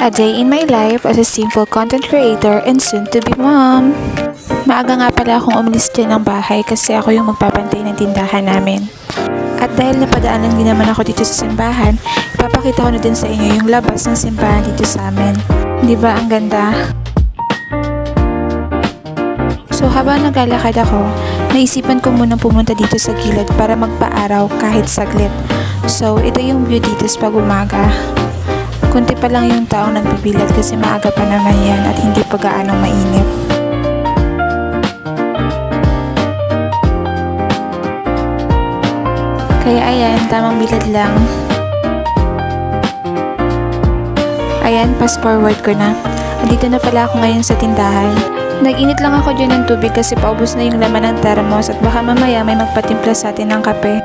A day in my life as a simple content creator and soon to be mom. Maaga nga pala akong umalis dyan ng bahay kasi ako yung magpapantay ng tindahan namin. At dahil napadaan lang din naman ako dito sa simbahan, ipapakita ko na din sa inyo yung labas ng simbahan dito sa amin. Di ba ang ganda? So habang naglalakad ako, naisipan ko munang pumunta dito sa gilid para magpaaraw kahit saglit. So ito yung view dito pag umaga. Kunti pa lang yung taong nagbibilad kasi maaga pa naman yan at hindi pa gaanong mainit. Kaya ayan, tamang bilad lang. Ayan, fast forward ko na. Andito na pala ako ngayon sa tindahan. Nag-init lang ako dyan ng tubig kasi paubos na yung laman ng thermos at baka mamaya may magpatimpla sa atin ng kape.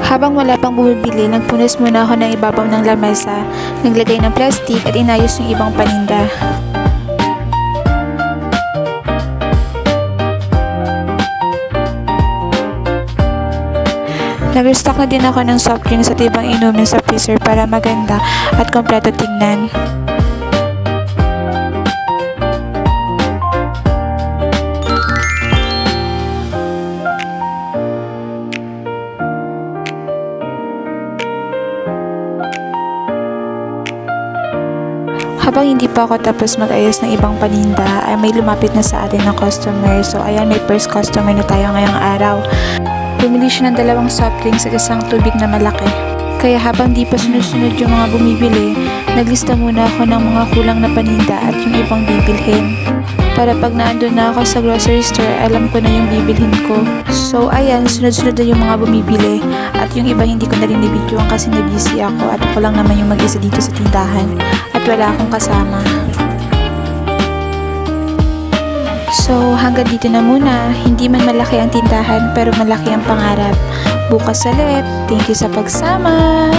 Habang wala pang bumibili, nagpunas muna ako ng ibabaw ng lamesa, naglagay ng plastic at inayos yung ibang paninda. Nag-restock na din ako ng soft drinks at ibang inumin sa freezer para maganda at kompleto tingnan. Habang hindi pa ako tapos mag-ayos ng ibang paninda, ay may lumapit na sa atin ng customer. So ayan, may first customer na tayo ngayong araw. Bumili siya ng 2 soft drinks at isang tubig na malaki. Kaya habang di pa sunod-sunod yung mga bumibili, naglista muna ako ng mga kulang na paninda at yung ibang bibilhin. Para pag naandun na ako sa grocery store, alam ko na yung bibilhin ko. So ayan, sunod-sunod na yung mga bumibili. At yung iba hindi ko na rin nabidyoan kasi na-busy ako at ako lang naman yung mag-isa dito sa tindahan. At wala akong kasama. So hanggang dito na muna. Hindi man malaki ang tindahan pero malaki ang pangarap. Bukas ulit. Thank you sa pagsama!